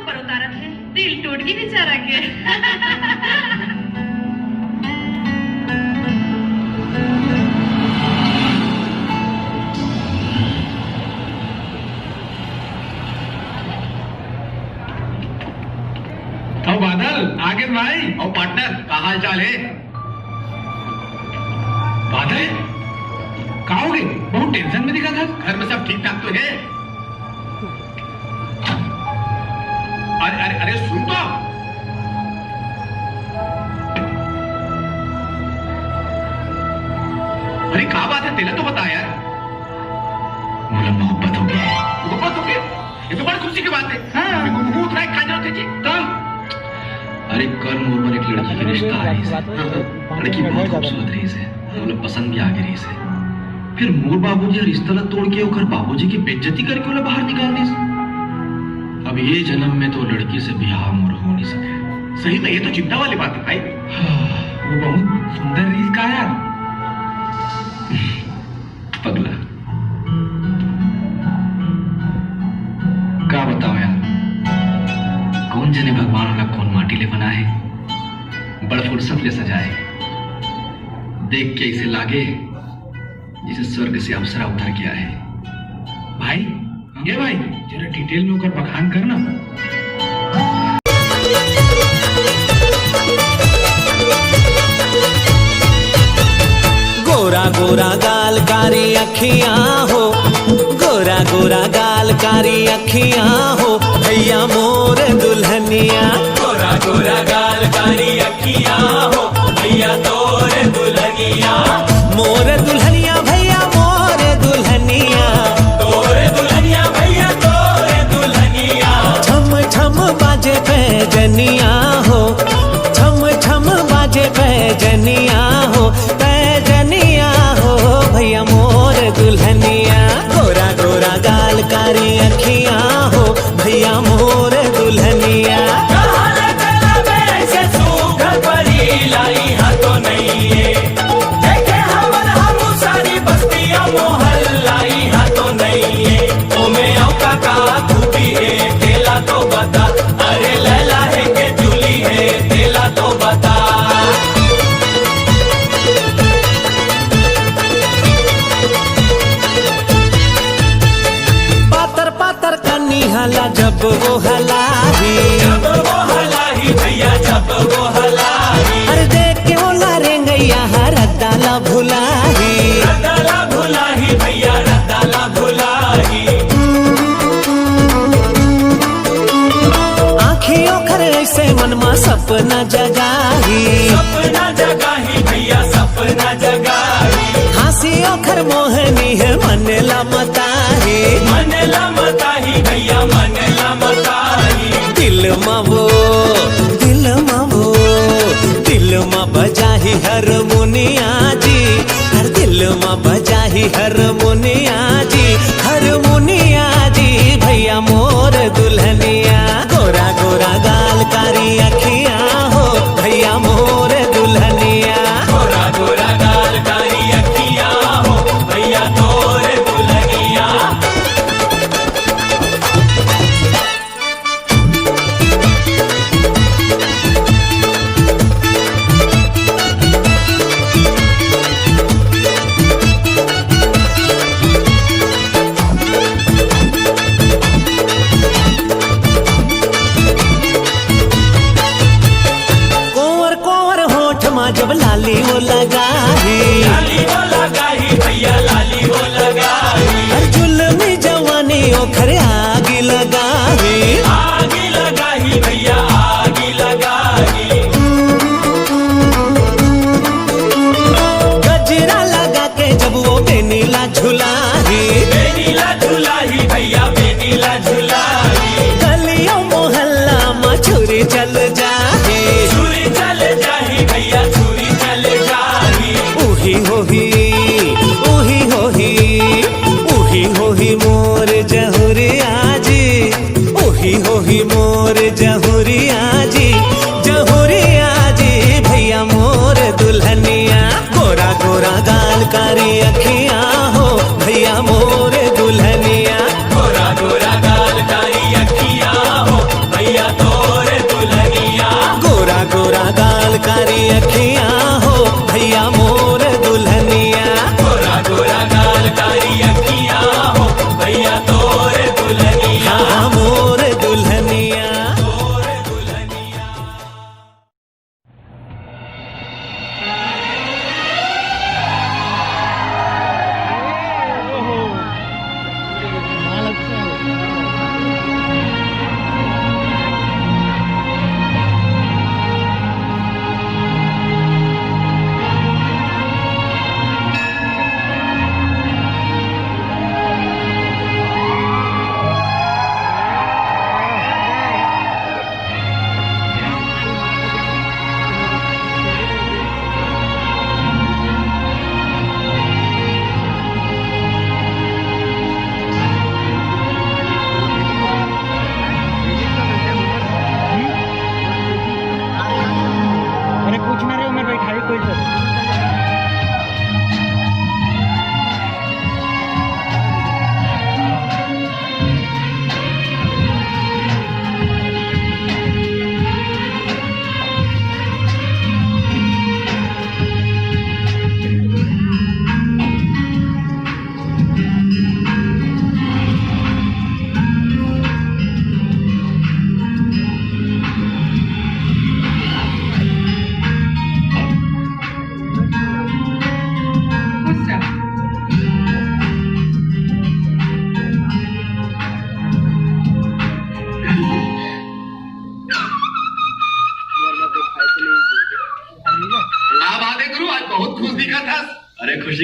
ऊपर उतारत है, दिल टूट गई बेचारा के। और बादल आगे भाई और पार्टनर का हाल चाल है? बादल कहाँ हो गए? बहुत टेंशन में दिखा था। घर में सब ठीक ठाक तो है? अरे अरे अरे सुन तो। अरे क्या बात है, तेरा तो बता यार। मुझे मोहब्बत हो गई। मोहब्बत हो गई? ये तो बड़ी खुशी की बात है। हाँ। मुंह उठाए खा जाओ जी। अरे कल मोर पर एक लड़की का रिश्ता आ रही है। लड़की बहुत खूबसूरत रही से, मतलब पसंद भी आ गई रही से। फिर मोर बाबूजी रिश्ता ला तोड़ के ओकर बाबूजी की बेइज्जती करके उन्हें बाहर निकाल दी। अब ये जन्म में तो लड़की से ब्याह मोर हो नहीं सके। सही में ये तो चिंता वाली बात है भाई। वो बहुत सुंदर रीत का यार। पगला क्या बताओ यार, कौन जने भगवान वाला कौन माटी ले बना है, बड़ फुर्सत ले सजाए। देख के इसे लागे जिसे स्वर्ग से अप्सरा उतर गया है। भाई ये भाई जरा डिटेल में होकर बखान करना। गोरा गोरा गाल कारी अखियां हो, गोरा गोरा गाल कारी अखियां हो, भैया मोर दुल्हनिया। गोरा गोरा गाल कारी अखियां हो, भैया तोर दुल्हनिया। मोर दुल्हनिया भैया मोर दुल्हनिया, तोर दुल्हनिया भैया तोर दुल्हनिया। छम छम बाजे पैजनिया हो, छम छम बाजे पैजनिया हो, पैजनिया हो भैया मोर दुल्हनिया। गोरा गोरा गाल कारी अखियां हो, भैया मोर दुल्हनिया। अरे लैला है के जूली है, तेला तो बता। पातर पातर कन्नी हला जब वो हलाही, जब वो हलाही भैया जब वो हलाही। अरे देख के वो लारेंगैया रद्दाला भुलाही, रद्दाला भुलाही भैया रद्दाला भुलाही। आँखियों खर ऐसे मनमा सपना जगाही, सपना जगाही भैया सपना जगाही। हंसियों खर मोहनी है मनला मताही, मनला मताही भैया मनला मताही। दिल मा वो दिल मा वो दिल मा बजाही हारमोनिया जी, हर दिल मा बजाही हारमोनिया जी, हारमोनिया जी भैया मोर दुल्हनिया। गोरा गोरा गाल कारी अखियां हो, भैया मोर दुल्हनिया। गोरा गोरा गाल कारी अखियां हो, भैया तोर दुल्हनिया। जब लाली वो लगाही, लाली वो लगाही भैया लाली वो लगाही। हर जुल्मी जवानी ओखरे आगी लगाही, आगी लगाही भैया आगी लगाही। गजरा लगा के जब वो बेनीला झुलाही, बेनीला झुलाही भैया बेनीला झुलाही। गलियों मोहल्ला में छुरी चल जाही, छुरी चल जाही भैया छुरी चल जाही। उही होही उही होही उही होही मोर जहुरिया जी, उही होही मोर जहुरिया जी, जहुरिया जी भैया मोर दुल्हनिया। गोरा गोरा गाल कारी अखियां हो, भैया मोर दुल्हनिया। गोरा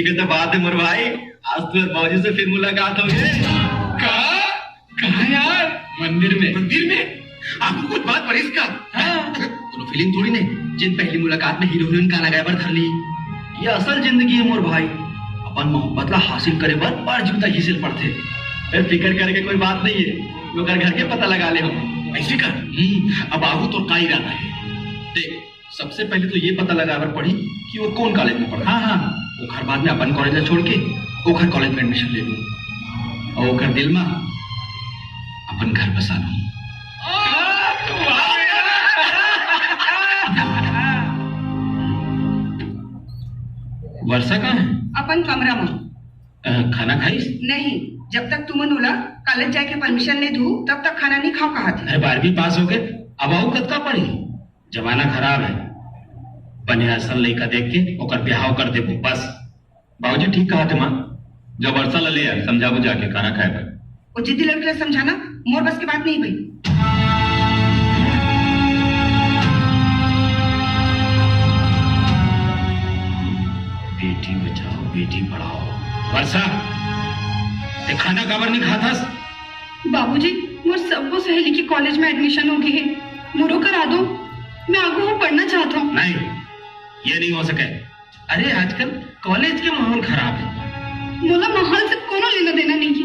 के तो बात है मोर भाई, आज तो बाबूजी से फिर मुलाकात हो गई। कहाँ यार? मंदिर में। मंदिर में आपको कुछ बात पड़ी इसका? तो फिल्म थोड़ी ने जिन पहली मुलाकात में हीरो हीरोइन गाना गाय पर धर ली। ये असल जिंदगी है मोर भाई। अपन मोहब्बत ला हासिल करे बर बार जुदा घिसल पड़ते। फिर फिक्र करके कोई बात नहीं है, वो घर के पता लगा ले हम। ऐसे कर। अब आगू तो का इरादा है? देख, सबसे पहले तो ये पता लगा बर पड़ी कि वो कौन कॉलेज में पढ़ा। हाँ वो घर बाद में अपन कॉलेज छोड़ के वो घर कॉलेज में एडमिशन ले लूं और वो घर दिल में अपन घर बसा लूं। वर्षा कहाँ है? अपन कमरा में। खाना खाईस? नहीं, जब तक तुमन ओला कॉलेज जाके परमिशन नहीं दू तब तक खाना नहीं खाओ कहा थी। अरे 12वीं पास हो गए, अब आओ कद का पढ़ी। जमाना खराब है, बने असल लड़का देख के ओकर ब्याह कर देबो बस। बाबूजी ठीक कहा थे माँ, जब वर्षा ला ले समझाबो जाके खाना खाए पर। वो जिद्दी लड़के ला समझाना मोर बस की बात नहीं भाई। बेटी बचाओ बेटी पढ़ाओ। वर्षा, ते खाना काबर नहीं खातास? बाबूजी, मोर सबको सहेली की कॉलेज में एडमिशन हो गई है, मोरो करा दो। मैं आगे पढ़ना चाहता हूँ। नहीं, ये नहीं हो सके। अरे आजकल कॉलेज के माहौल खराब है। मोला माहौल से कोनो लेना देना नहीं है,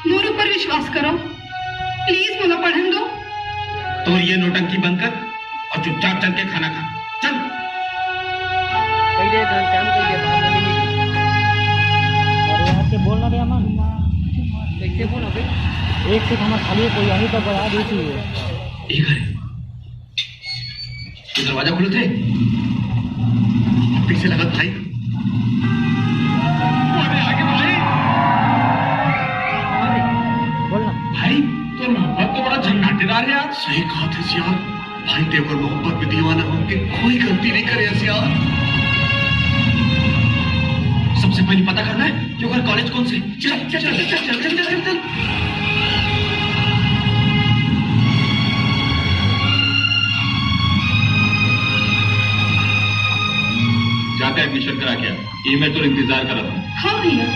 मोर ऊपर विश्वास करो प्लीज। मोला पढ़न दो। तो ये नोटंकी बंद कर और चुपचाप चल के खाना खा। चल। बोलना रे अमन, कैसे बोला बे? एक से हमारा खाली कोई यहीं तक बढ़ा देती है। एक है, ये दरवाजा खुले थे, पीछे लगा भाई। आगे भाई। बोलना भाई, तो मोहब्बत तो बड़ा झंझाटेदार है यार। सही कहा थे सियार। भाई देवर मोहब्बत में दीवाना होके कोई गलती नहीं करे सियार। सबसे पहले पता करना है कि ओकर कॉलेज कौन से। चल चल चल चल चल चल चल चल। जाके एडमिशन करा क्या? ये मैं तो इंतजार कर रहा था। हाँ भैया।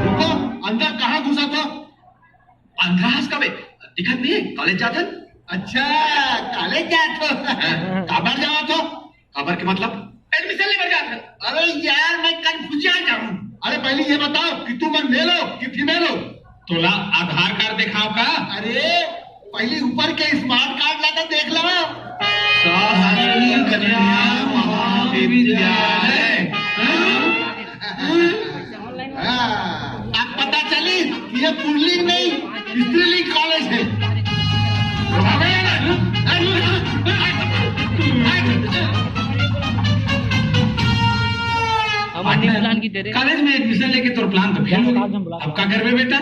रुको, अंदर कहाँ घुसा था? अंधा हंस का बे, दिखत नहीं है कॉलेज जाता। अच्छा, कॉलेज जाते हो? काबर जाओ तो? खबर के मतलब एडमिशन लेकर जाता। अरे यार, मैं कंफ्यूज जाऊँ। अरे पहले ये बताओ कि तुम मेल हो कि फीमेल हो? तोला आधार कार्ड दिखाओ का? अरे पहले ऊपर के स्मार्ट कार्ड लाकर देख लो। शासकीय कन्या महाविद्यालय। अब पता चली कि ये पुल्लिंग नहीं स्त्रीलिंग कॉलेज है। कॉलेज में एडमिशन लेके तो प्लान तो फेल हो गया। अब क्या करबे बेटा?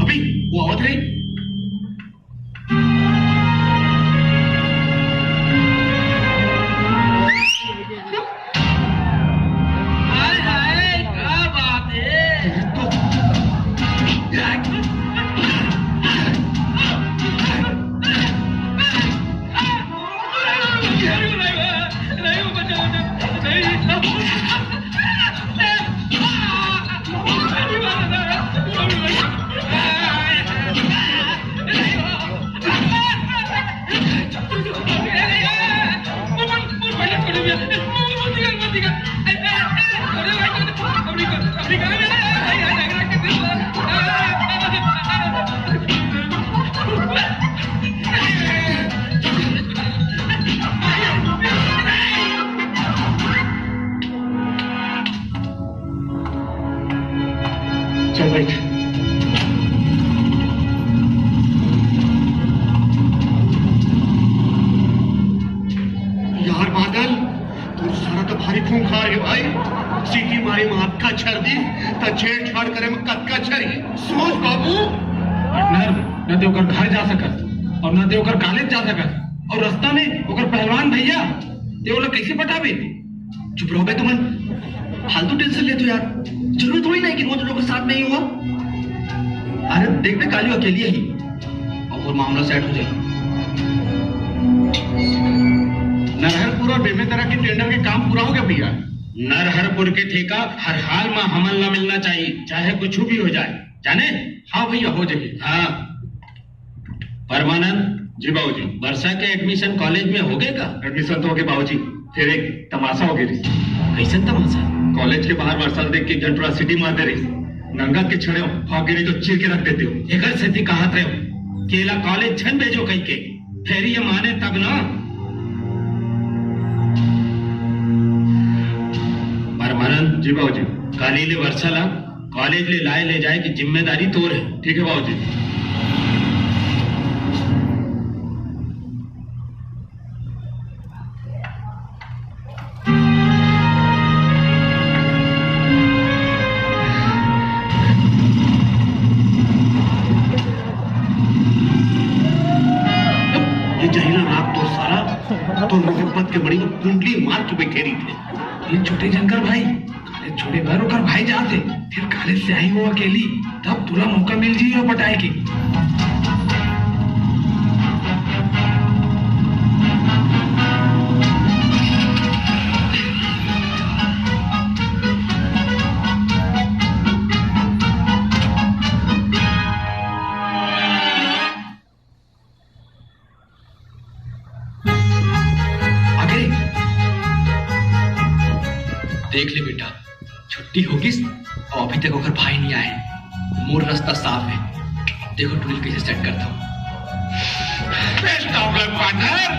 अभी वो आवत रही। क्या बात है? चल बैठ। यार बादल, तू सारा तो भारी खून खा रहे भाई। सीटी मारी में हाथ का छड़ दी तो छेड़छाड़ करे में कद का छड़ी। सोच बाबू। न तो ओकर घर जा सकत और न तो ओकर कॉलेज जा सकत और रास्ता में ओकर पहलवान भैया ते ओला कैसे पटाबे? चुप रहो बे तुमन, फालतू टेंशन ले तो यार। जरूरी थोड़ी नहीं कि रोज लोग के साथ में ही हुआ। अरे देख बे, काली अकेली ही और मामला सेट हो जाएगा। नरहरपुर और बेमेतरा के टेंडर के काम पूरा हो गया भैया। नरहरपुर के ठेका हर हाल में हमल ना मिलना चाहिए, चाहे कुछ भी हो जाए, जाने। हाँ भैया हो जाएगी। हाँ परमानंद जी बाबूजी। वर्षा के एडमिशन कॉलेज में हो गए का? एडमिशन तो हो गया बाबूजी, फिर एक तमाशा हो गई। कैसे तमाशा? कॉलेज के बाहर वर्षा देख के घंटा सिटी मारते रही, नंगा के छड़े भाग गई तो चीर के रख देते हो। एकर से कहा थे केला कॉलेज छन भेजो कहीं के, फिर ये माने तब ना। परमानंद जी बाबूजी। काली ले वर्षा ला कॉलेज ले लाए ले जाए की जिम्मेदारी तोर है। ठीक है बाबूजी। ये जहीला रात तो सारा तो मोहब्बत के बड़ी कुंडली मार के बैठे थे। ये छोटे जनकर भाई कॉलेज छोड़े बार ओकर भाई जाते, फिर कॉलेज से आई हो अकेली, तब तुला मौका मिल जी हो पटाए की। देख ले बेटा, छुट्टी होगी और अभी तक अगर भाई नहीं आए। मोर रास्ता साफ है, देखो टूल कैसे सेट करता हूँ। Best of luck partner.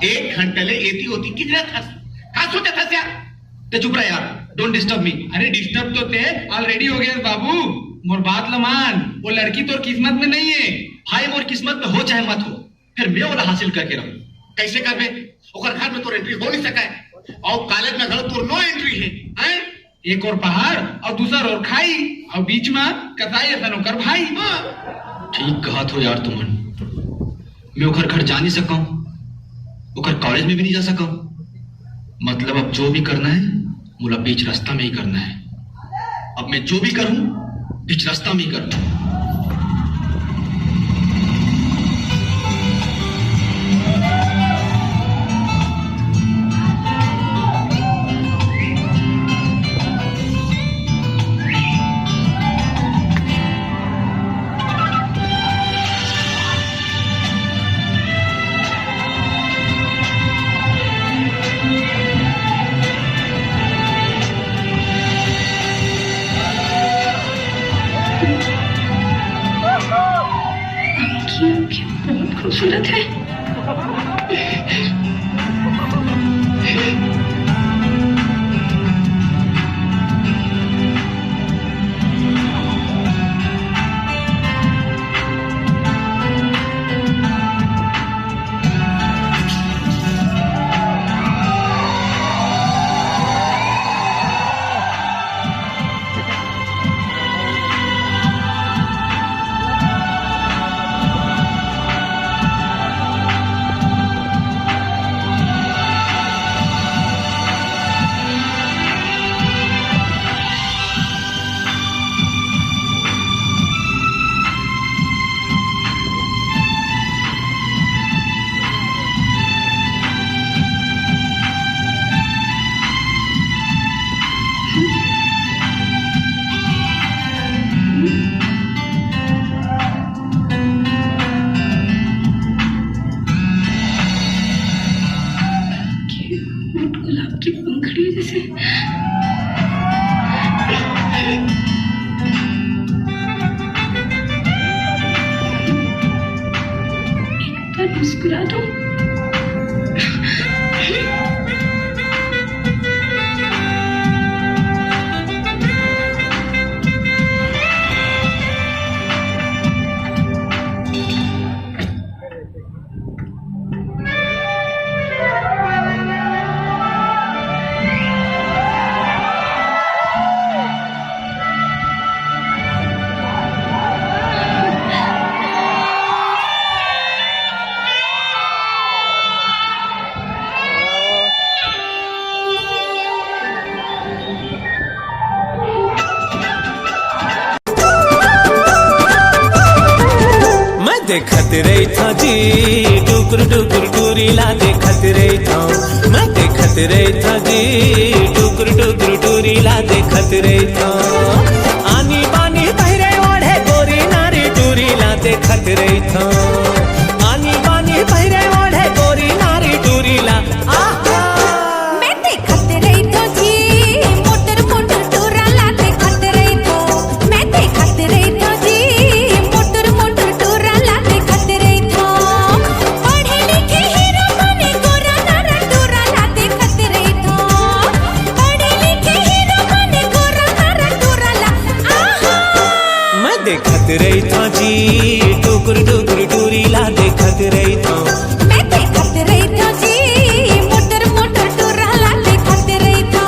एक घंटे ले एती होती कितना था का सोचा था क्या? ते चुप रहा यार, डोंट डिस्टर्ब मी। अरे डिस्टर्ब तो थे ऑलरेडी हो गया बाबू। मोर बात ल मान, वो लड़की तो किस्मत में नहीं है। भाई मोर किस्मत में हो चाहे मत हो, फिर मैं वाला हासिल करके रहूं। कैसे कर बे? ओकर घर में तो एंट्री हो नहीं सका है और कॉलेज में घर तो नो एंट्री है। एक और पहाड़ और दूसरा और खाई और बीच में कसाई ऐसा नौकर भाई। ठीक कहा तो यार तुमन, मैं ओकर घर जा नहीं सका, ओकर कॉलेज में भी नहीं जा सका। मतलब अब जो भी करना है मुला बीच रास्ता में ही करना है। अब मैं जो भी करूं बीच रास्ता में ही करूं। बहुत खूबसूरत है। गुलाब की पंखड़ी जैसे एक बार मुस्कुरा दो। देखत रही था जी टुकुर टुकुर टूरीला देखत रही था मैं देखत रही था जी टुकुर टुकुर टूरीला देखत रही था आनी बानी पहरे ओढ़े गोरी नारी टूरीला देखत रही था आनी बानी पहरे ओढ़े गोरी नारी टूरीला आहा मैं देखत रही तो जी मोटर मोटर टूराला देखत रही तो मैं देखत रही तो जी मोटर मोटर टूराला देखत रही तो पढ़े लिखे हीरो बने गोरा नारा टूराला देखत रही तो पढ़े लिखे हीरो बने गोरा नारा टूराला आहा मैं देखत रही था जी टुकुर टुकुर टूरीला देखत रही था मैं देखत रही तो जी मोटर मोटर टूराला देखत रही तो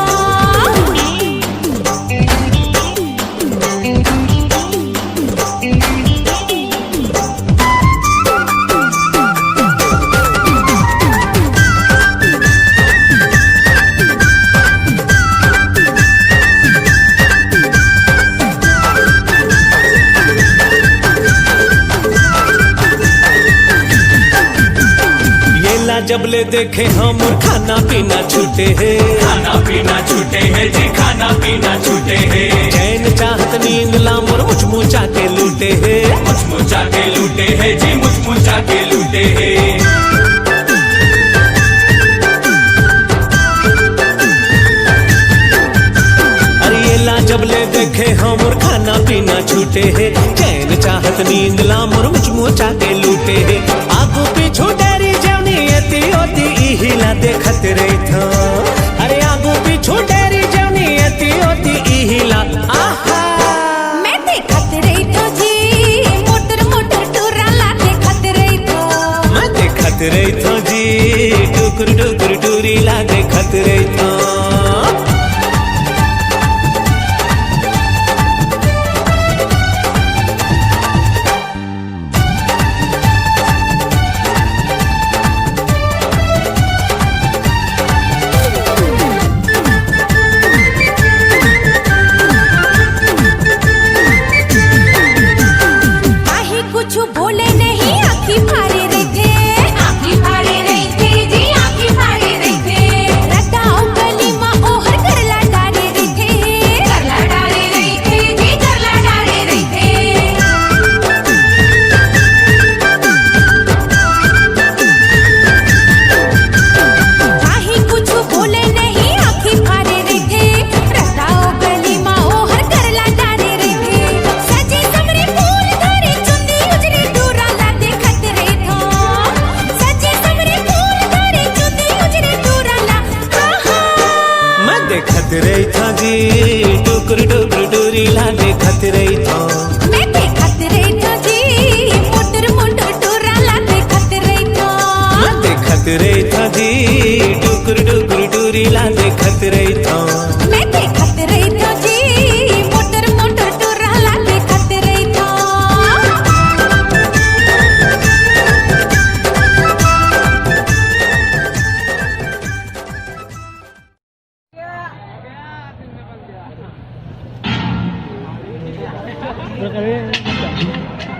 येला जबले देखे हम खाना पीना छूटे है खाना पीना छूटे है जी खाना पीना छूटे है चैन चाहत नींद लामोर मुचमुचा के लूटे है मुचमुचा के लूटे है जी मुचमुचा के लूटे है अरे येला जबले देखे हम खाना पीना छूटे है चैन चाहत नींद लामोर मुचमुचा के लूटे है आगू पीछू डेरी जवनी एती ओती इहिला देखत रही था अरे आगू पीछू डेरी जवनी एती ओती इहिला आहा मैं देखत रही तो जी मोटर मोटर टूराला देखत रही तो मैं देखत रही था जी टुकुर टुकुर टूरीला देखत रही था काहे कुछ बोले नहीं आँखी फाड़े रही थे आँखी फाड़े रही थे जी आँखी फाड़े रही थे रटाओ गली माँ ओहर करला डाले रही थे करला डाले रही थे जी करला डाले रही थे काहे कुछ बोले नहीं आँखी फाड़े रही थे रटाओ गली माँ ओहर करला डाले रही थे सजे समरे फूल धरे चुंदी उजरी टूराला देखत रही थो सजे समरे फूल धरे चुंदी उजरी टूराला आहा मैं देखत रही था जी टुकुर टुकुर टूरीला देखत रही था मैं देखत रही तो जी मोटर मोटर टूराला देखत रही तो मैं देखत रही था जी टुकुर टुकुर टूरीला देखत रही था मैं देखत रही तो जी मोटर मोटर टूराला देखत रही तो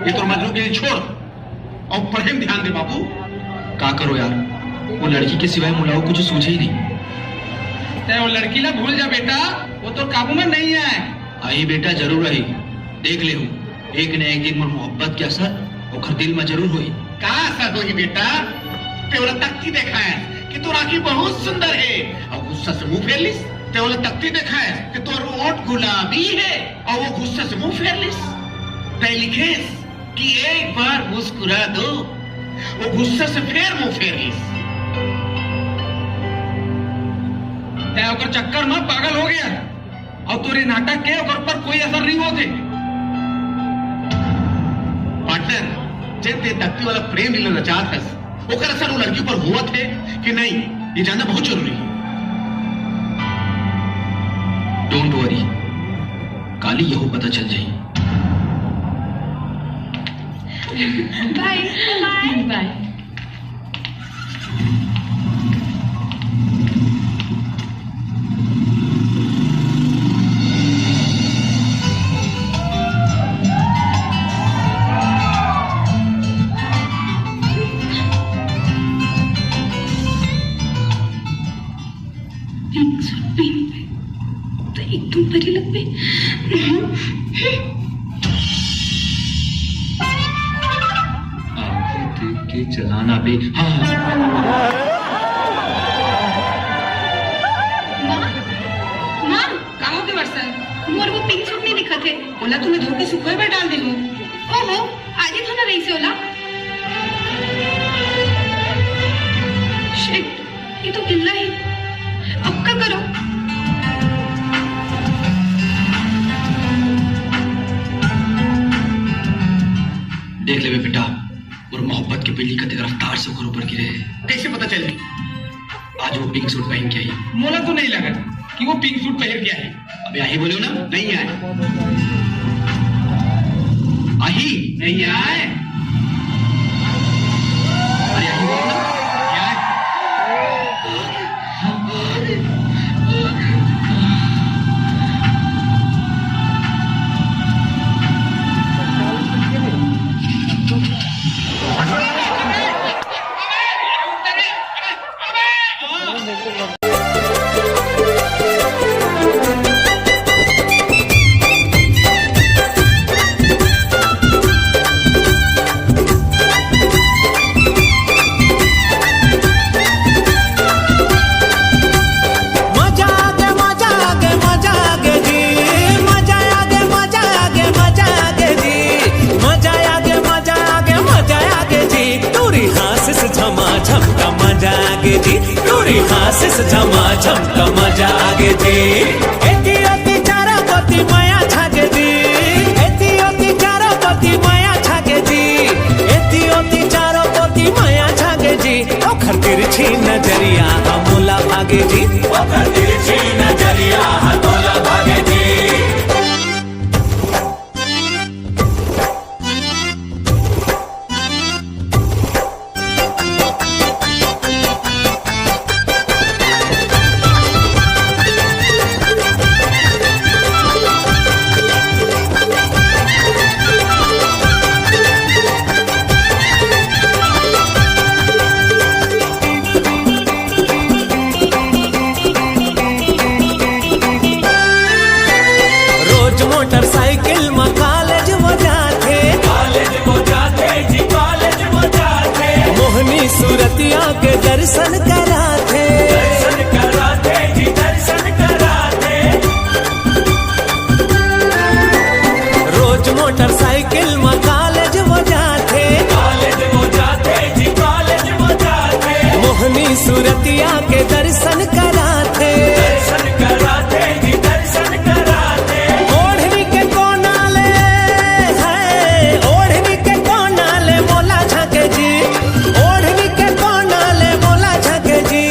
ये तो मजनू के लिए छोड़ और पढ़े में ध्यान दे बाबू। का करो यार वो लड़की के सिवाय मुलाओ कुछ सूझे ही नहीं ते वो लड़की ला भूल जा बेटा, वो तो काबू में नहीं है। आई बेटा जरूर आई देख ले हूँ एक न एक दिन मोर मोहब्बत के असर ओखर दिल में जरूर हुई का असर होगी बेटा? तेवला तख्ती देखा है कि तोर आंखें बहुत सुंदर है और गुस्सा से मुंह फेर लिस। तेवला तख्ती देखा है कि तोर ओठ गुलाबी है और वो गुस्सा से मुंह फेर लिस। ते लिखेस कि एक बार मुस्कुरा दो, वो गुस्सा से फिर मुंह फेर लिस। ते ओकर चक्कर में पागल हो गया और तोरे नाटक के ओकर पर कोई असर नहीं होते। पार्टनर जब ते तख्ती वाला प्रेम लीला रचात है ओकर असर वो लड़की पर हुआ थे कि नहीं, ये जानना बहुत जरूरी है। डोंट वरी काली यहो पता चल जाई। Bye bye bye. के चलाना पे। हाँ माँ का हो गए वर्षा? मोर वो पिंक सूट नहीं दिखा थे। ओला तुम्हें धो के सुखोए में डाल दिलो। ओहो आगे धोना रही से ओला। शिट, ये तो गिल्ला है। अब क्या करो? देख ले बेटा, और मोहब्बत की बिल्ली कते रफ्तार से ऊपर गिरे। कैसे पता चली? आज वो पिंक सूट पहन के आई। मोला तो नहीं लगा कि वो पिंक सूट पहन के आई। अबे आही बोलो ना, नहीं आए। आही नहीं आए। अरे आही बोलो ना। आशीष झमाझम का मजा आगे जी। एती चारा पति माया छागे जी। एती चारा पति माया छागे जी। एती चारा पति माया छागे जी। ओखर तिरछी नजरिया हमोला भागे जी। ओखर तिरछी नजरिया हमोला भागे जी। मोटरसाइकिल में कॉलेज वो जाते जी। कॉलेज वो जाते मोहनी सूरतिया के दर्शन कराते जी। दर्शन कराते रोज मोटरसाइकिल में कॉलेज वो जाते जी। कॉलेज वो जाते मोहनी सूरतिया के दर्शन कराते जी। दर्शन कराते ओढ़नी के कोनाले है। ओढ़नी के कोनाले मोला झाके जी। ओढ़नी के कोनाले मोला झाके जी।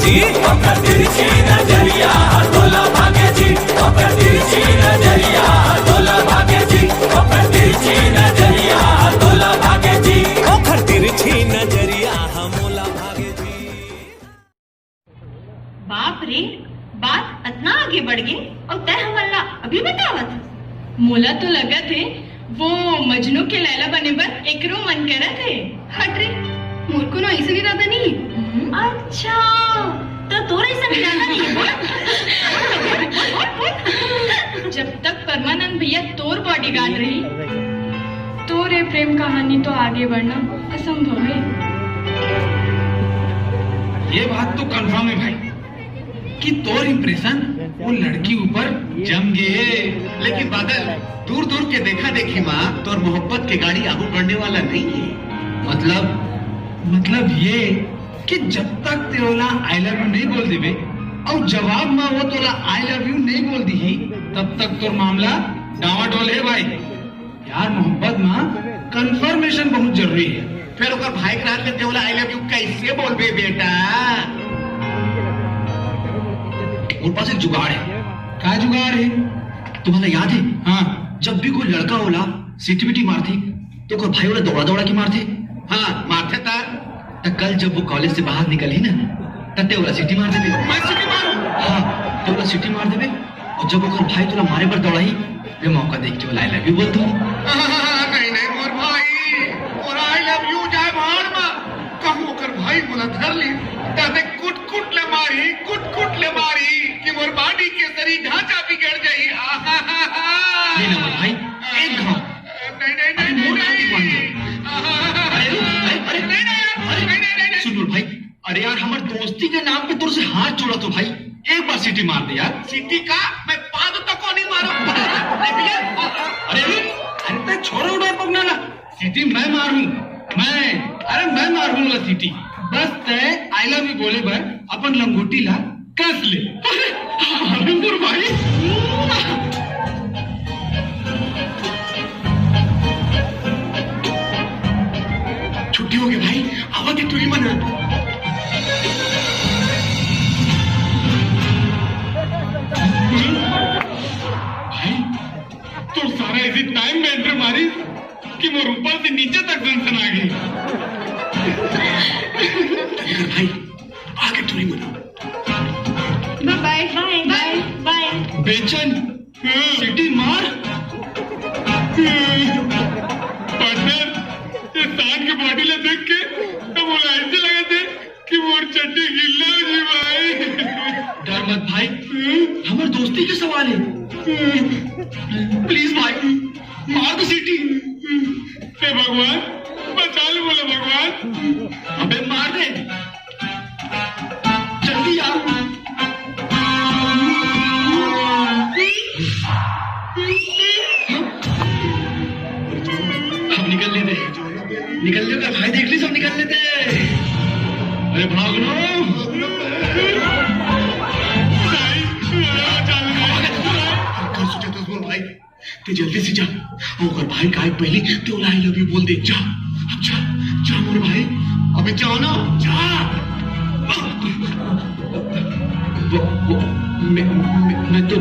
जी ओकर तिरछी नजरिया तोला भागे जी ओकर तिरछी नजरिया तोला भागे जी ओकर तिरछी नजरिया तोला भागे जी ओखर तिरछी नजरिया हमोला भागे जी। बाप रे, बात इतना आगे बढ़ गई और तय हमला अभी बतावत। मोला तो लगा थे वो मजनू के लैला बने पर एकरो मन करा थे। हट रे, मोर को ना ऐसे इरादा नहीं। अच्छा, तो तोरा ऐसा इरादा नहीं है? जब तक परमानंद भैया तोर बॉडीगार्ड रही, तोरे प्रेम कहानी तो आगे बढ़ना असंभव है। ये बात तो कंफर्म है भाई कि तोर इंप्रेशन वो लड़की ऊपर जम गए। लेकिन बादल, दूर दूर के देखा देखी माँ तोर मोहब्बत के गाड़ी आगू बढ़ने वाला नहीं है। मतलब ये कि जब तक तेरा आई लव यू नहीं बोल देवे और जवाब में वो तोला आई लव यू नहीं बोल दी तब तक तोर मामला डावाडोल है भाई। यार मोहब्बत में कंफर्मेशन बहुत जरूरी है। फिर ओकर भाई के रात में तेरा आई लव यू कैसे बोलबे बेटा? उन पास एक जुगाड़ है। क्या जुगाड़ है? तुम्हारा याद है? हाँ, जब भी कोई लड़का होला सीटी मारती तो ओकर भाई वाला दौड़ा दौड़ा के मारते। हाँ, मारते था। तो कल जब वो कॉलेज से बाहर निकली ना तब तेरा सिटी मार देवे। मैं सिटी मारूं? हाँ, तेरा सिटी मार देवे और जब ओकर भाई तोला मारे पर दौड़ाई वे मौका देख के आई लव यू बोल दूं। नहीं नहीं मोर भाई, और आई लव यू जाए भाड़ में कहूं ओकर भाई बोला धर ली तबे कुट कुट ले मारी कि मोर बॉडी के शरीर ढांचा बिगड़ जाई। नहीं ना मोर भाई, एक घाव सुन मोर भाई, अरे यार हमारे दोस्ती के नाम पे तुझ से हाथ जोड़ा तो भाई एक बार सीटी मार दे यार। सिटी का मैं पाद तक को नहीं मारूं। अरे छोड़ो उड़ा पकना ना, सीटी मैं मारूं। मैं मारूंगा सीटी। बस तय आई लव यू बोले पर अपन लंगोटी ला कस ले। अरे मोर भाई, छुट्टी हो गई भाई, आवाज टूरी मना। भाई तो सारा इसी टाइम में एंट्री मारी कि मोर ऊपर से नीचे तक टेंशन आ गई। भाई आगे टूरी मना। Bye bye bye bye. बेचन सिटी मार। पार्टनर, ये सांड के बॉडी ले देख के तो बोला ऐसे लगा थे कि मोर चट्टी गिल्ला हो जी भाई। डर मत भाई, हमारे दोस्ती के सवाल है। प्लीज भाई मार दो सीटी। हे भगवान बचा ले, बोला भगवान। अबे मार दे जल्दी यार। अब निकल लेते, निकल लेते भाई, देख ली सब निकल लेते। अरे भाग लो। भाई तो जल्दी से जा और भाई का पहले तो आई लव यू बोल दे। जा अब जा मोर भाई, अबे जाओ ना, जा। मैं तो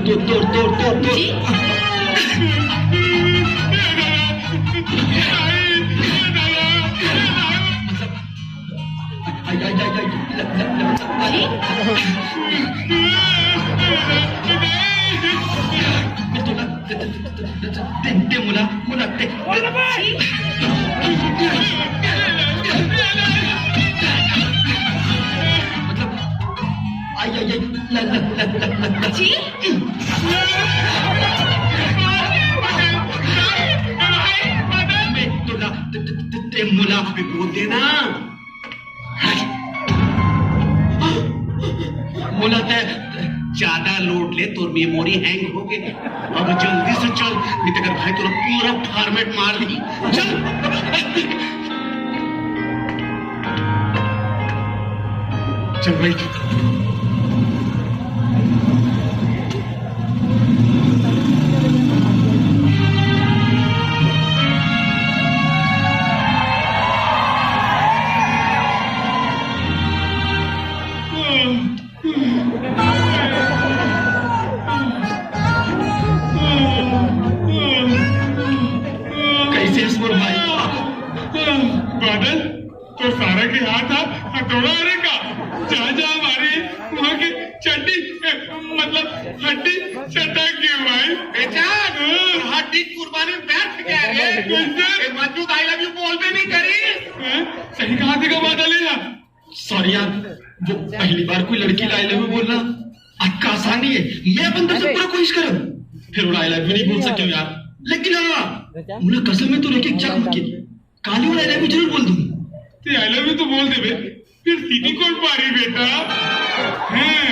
ते मुला ते मतलब आई जी ते मुला भी बोल देना। मुला ते ज्यादा लोड ले तो मेमोरी हैंग हो गई। अब जल्दी से चल, नहीं तो भाई तुरा पूरा फॉर्मेट मार दी। चल चल भाई। चटक गई भाई बेचान हड्डी कुर्बानी में बैठ गया रे ये मजनू आई लव यू बोल भी नहीं करी सही कहा देगा बात अलेगा। सॉरी यार, वो पहली बार कोई लड़की आई लव यू बोलना आपका आसान नहीं है। मैं अपन अंदर से पूरा कोशिश करूं, फिर वो आई लव यू नहीं बोल सकते हो यार। लेकिन हाँ, मुझे कसम में तो रखे चक मत की काली और आई लव यू जरूर बोल दूं। ते आई लव यू तो बोल दे बे, फिर सीधी कौन पारी बेटा हैं।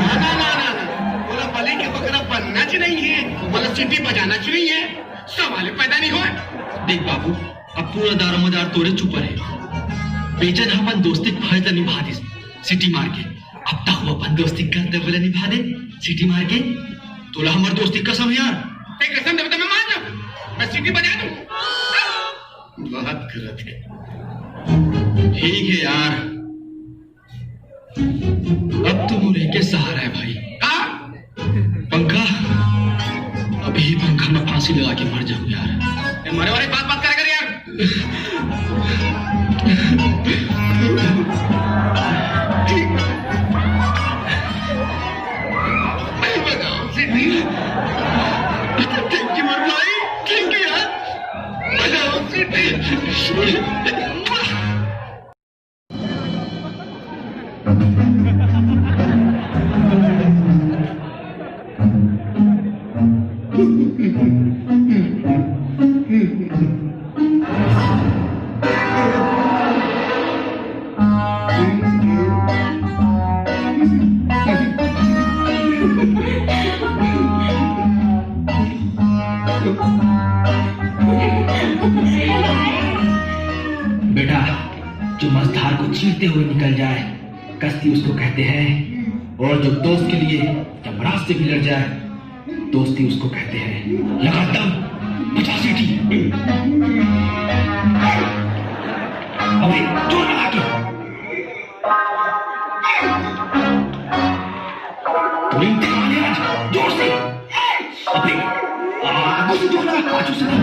ना बोला बलि के बकरा बनना च नहीं है, बोला सीटी बजाना च नहीं है, सवाल पैदा नहीं हुआ। देख बाबू, अब पूरा दारोमदार तोरे चुप है। बेचन अपन दोस्ती फायदा निभा दे सिटी मार के। अब तक वो अपन दोस्ती का दबला निभा दे सिटी मार के। तोला हमार दोस्ती कसम यार। ते कसम दे मैं मान जाऊं, मैं सीटी बजा दूं। बहुत गलत है। ठीक है यार, अब तो मुझे के सहारा है भाई। पंखा, अभी पंखा में फांसी लगा के मर जाऊं यार। मरे वाले बात करेगा यार। थैंक यू भाई, थैंक यू यार। बजाओ सीटी। बेटा, जो मझधार को चीरते हुए निकल जाए कश्ती उसको कहते हैं, और जो दोस्त के लिए जब रास्ते भी लड़ जाए दोस्ती उसको कहते हैं। लगा दम, 50 सीटी। अबे जोर लगा के। तुम तेरे आज जोर से। अबे आगू से जोर लगा, आजू से नहीं।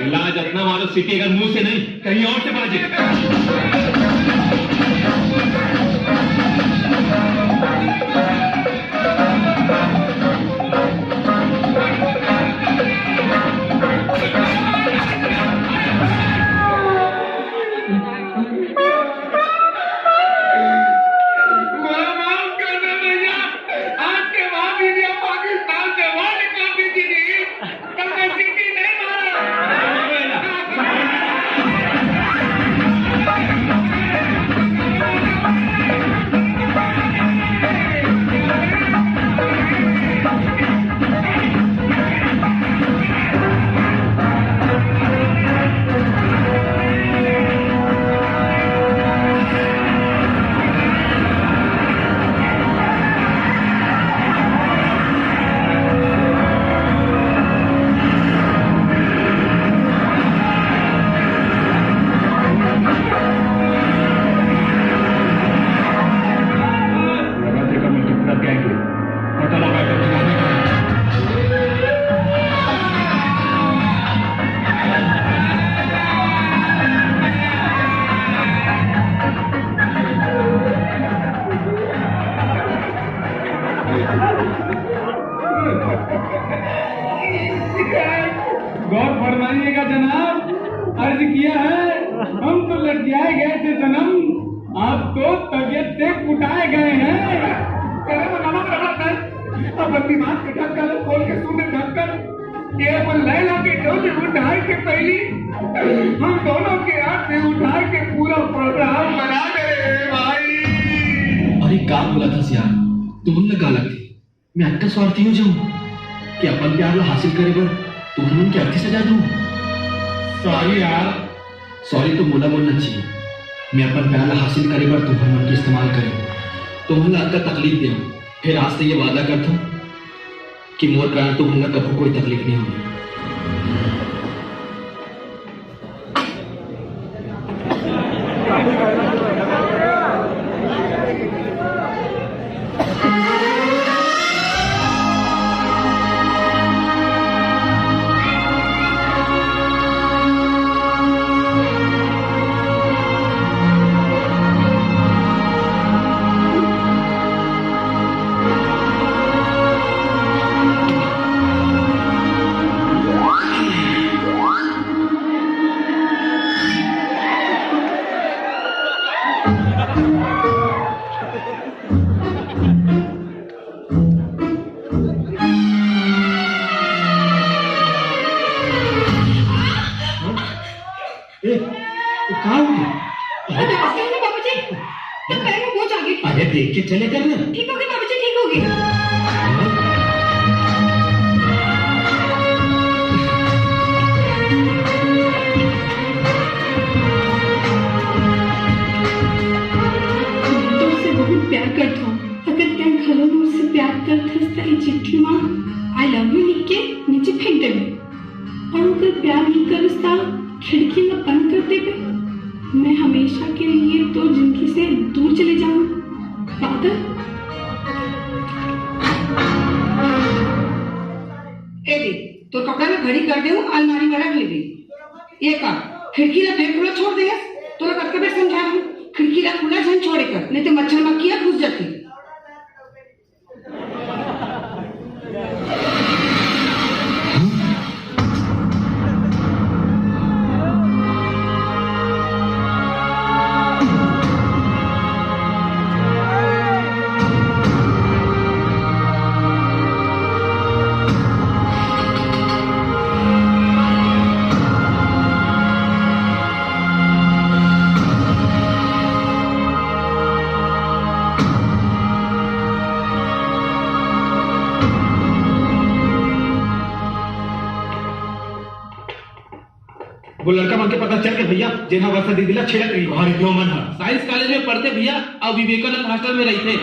इलाज अपना मारो सीटी, अगर मुंह से नहीं कहीं और से बाजे। गौर फरमाइएगा जनाब, अर्ज किया है हम तो लड़कियाए गए थे सनम, आप तो तबियत से कुटाए गए हैं। अब दिमाग के ढक्कन खोल के सुने ढक्कन, ये वो लैला के डोले उठाए के पहली हम दोनों के हाथ से उठाए के पूरा प्रोग्राम बना गए भाई। अरे का बोला था यार, तुम लगा लगती मैं अट्टा स्वार्थी हो जाऊं कि अपन प्यार हासिल करे बर तुम क्या अर्थी सजा दूं। सॉरी यार। सॉरी तो बोला बोलना चाहिए। मैं अपन प्यार हासिल करे बर तुम्हारे मन के इस्तेमाल करे, तुम्हें अक्का तकलीफ दे, फिर आज से ये वादा करता हूं कि मोर कारण तुम्हें कभी कोई तकलीफ नहीं होगी। देख के चले करना। ठीक होगी बाबूजी, ठीक होगी। तो उससे बहुत प्यार करता हूँ। अगर त्या घालून मुझसे प्यार करत हस तर चिट्ठी माँ आई लव यू लिख के नीचे फेंक देवे, और अगर प्यार नहीं करता खिड़की में बंद कर देवे, मैं हमेशा के लिए तो जिंदगी से दूर चले जाऊँ। बादल तो कपड़ा में घड़ी कर दे, अलमारी में रख ले दे। ये का खिड़की ला फेंक खुला छोड़ दे, तो कब कभी समझा हूँ खिड़की ला खुला जन छोड़े कर, नहीं तो मच्छर मक्खियाँ घुस जाती। वो लड़का मन के पता चल के भैया जेना वर्षा दीदी छिड़क रही और क्यों मन साइंस कॉलेज में पढ़ते भैया और विवेकानंद हॉस्टल में रहते।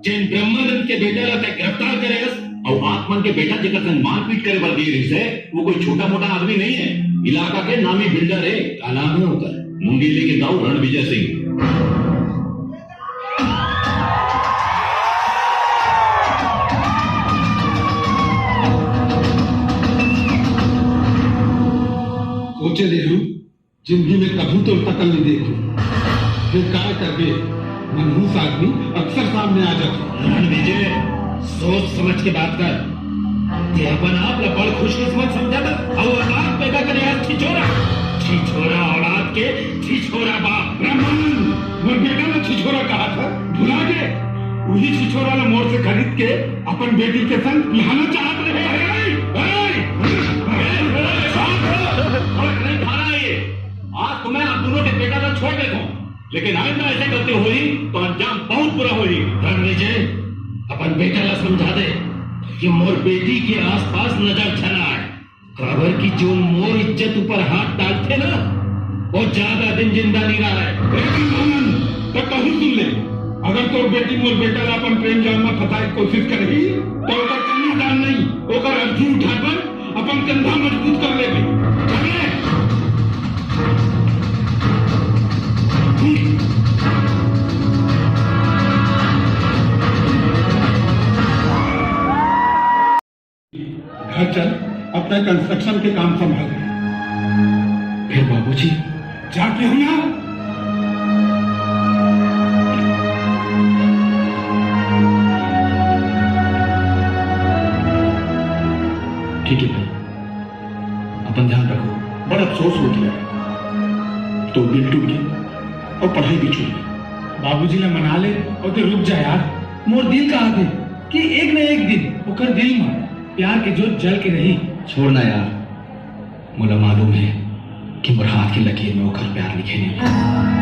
जिन ब्रह्मानंद के बेटा ला गिरफ्तार करेगा और आत्मन के बेटा जेकर संग मारपीट करे बर दी से वो कोई छोटा मोटा आदमी नहीं है, इलाका के नामी बिल्डर है। का नाम है होता है मुंगेली के दाऊ रणविजय सिंह। सोचे ले लू जिंदगी में कभी तो कतल नहीं देखू, फिर काय करके मनहूस आदमी अक्सर सामने आ जाते। रणविजय सोच समझ के बात कर, ये अपन आप ला बड़ खुशकिस्मत समझा था और औलाद पैदा करे आज छिछोरा औलाद के छिछोरा बाप ब्रह्मानंद वो बेटा ने छिछोरा कहा था, भुला गए। वही छिछोरा वाला मोड़ से खरीद के अपन बेटी के संग पिहाना चाहत रहे। नहीं खा रहा ये। आज तुम्हें आप दोनों के बेटा को छोड़ देता हूँ, लेकिन आइंदा ऐसे करते हुई तो अंजाम बहुत बुरा हुई। रणविजय, अपन बेटा ला समझा दे कि मोर बेटी के आसपास नजर छना है। काबर की जो मोर इज्जत ऊपर हाथ डालते ना, वो ज्यादा दिन जिंदा नहीं रहा है। तो कहूँ सुन ले, अगर तो बेटी मोर बेटा ला अपन प्रेम जाल में फंसाए कोशिश करेगी तो ओकर कन्यादान नहीं, ओकर अर्थी उठाकर अपन कंधा मजबूत कर लेगी। चले घर चल, अपना कंस्ट्रक्शन के काम संभाल। फिर बाबूजी जाके हो ना। ठीक है भाई, अपन ध्यान रखो। बड़ा अफसोस हो गया, तो दिल टूट गया और पढ़ाई भी छूट गई। बाबूजी ने मना ले और तो रुक जा यार। मोर दिल कहा थे कि एक न एक दिन ओकर दिल में प्यार के जोत जल के रही। छोड़ना यार, मुझे मालूम है कि मोर हाथ की लकीर में ओकर प्यार लिखे नहीं।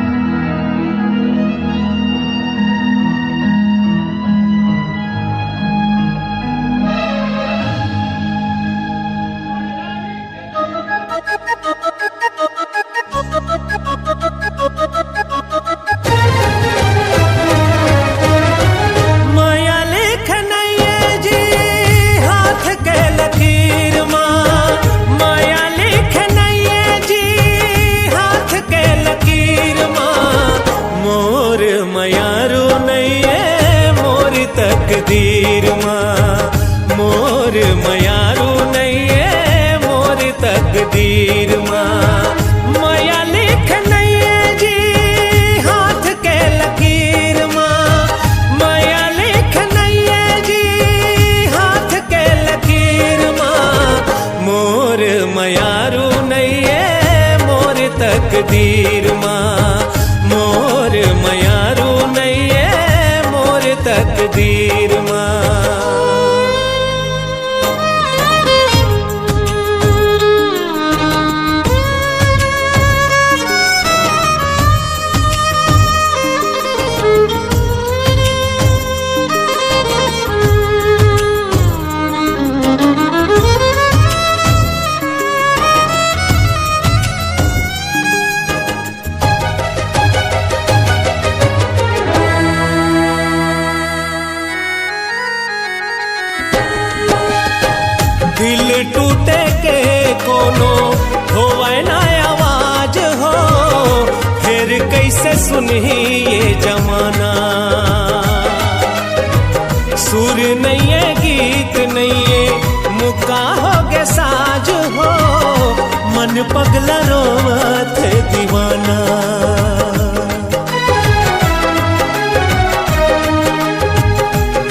तकदीर माँ मोर मयारू नहीं है, मोर तकदीर माँ माया लिख नहीं है जी हाथ के लकीर माँ, माया लिख नहीं है जी हाथ के लकीर माँ, मोर मयारू नहीं है, मोर तकदीर माँ, मोर मयारू नहीं है, मोर तकदीर माँ। दिल टूटे के कोनो होवे ना आवाज हो, फिर कैसे सुनी ये जमाना। सुर नहीं है, गीत नहीं है, मुक्का हो के साज हो, मन पगला रोवत दीवाना।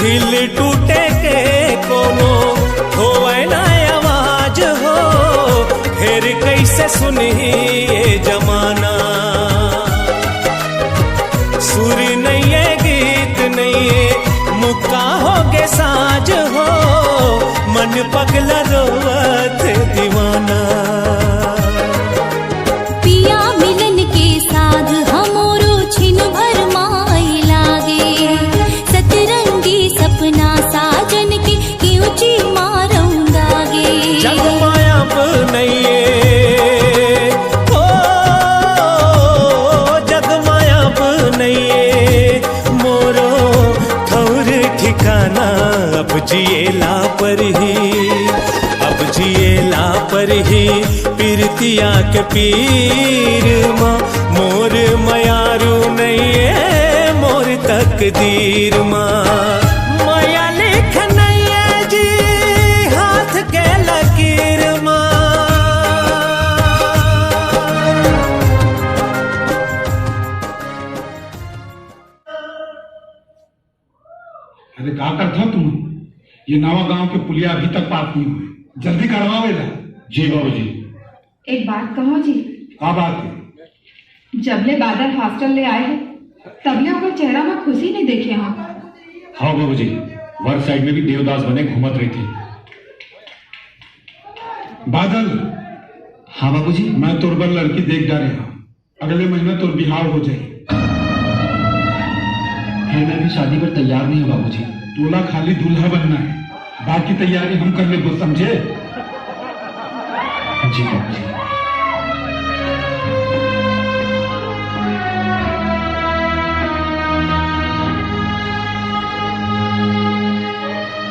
दिल टूटे के कोनो होवे ना आवाज हो, फिर कैसे सुनी ये जमाना। सुर नहीं है, गीत नहीं है, मुक्का हो के साज हो, मन पगला रोवत दीवाना। पिया मिलन के साथ हमोरो छिन भर माई लागे, सतरंगी सपना साजन के ऊंची मारूंगागे। जग मायाब नहीं है, ओ जग मायाब नहीं है, मोरो ठौर ठिकाना अब जिएला पर ही, अब जिएला पर ही पीरतिया के पीर माँ, मोर मयारू नहीं है, मोर तकदीर माँ, माया लिख नहीं है जी हाथ के लकीर माँ। अरे क्या करता तुम? ये नवा गांव के पुलिया अभी तक पास नहीं हुए, जल्दी करवावेला। जी बाबूजी। एक बात कहो जी, क्या बात है? जबले बादल हॉस्टल ले आए हैं तबले ओकर चेहरा में खुशी नहीं देखे हम। हाँ बाबूजी, वर्क साइड में भी देवदास बने घूमत रही थी। बादल, हाँ बाबूजी। मैं तोर बर लड़की देख जा रहा हूँ। अगले महीना तोर बिहाव हो जाए। फिर मैं भी शादी पर तैयार नहीं हूँ बाबूजी। तोला खाली दूल्हा बनना है, बाकी तैयारी हम कर ले, समझे? जी बाबूजी।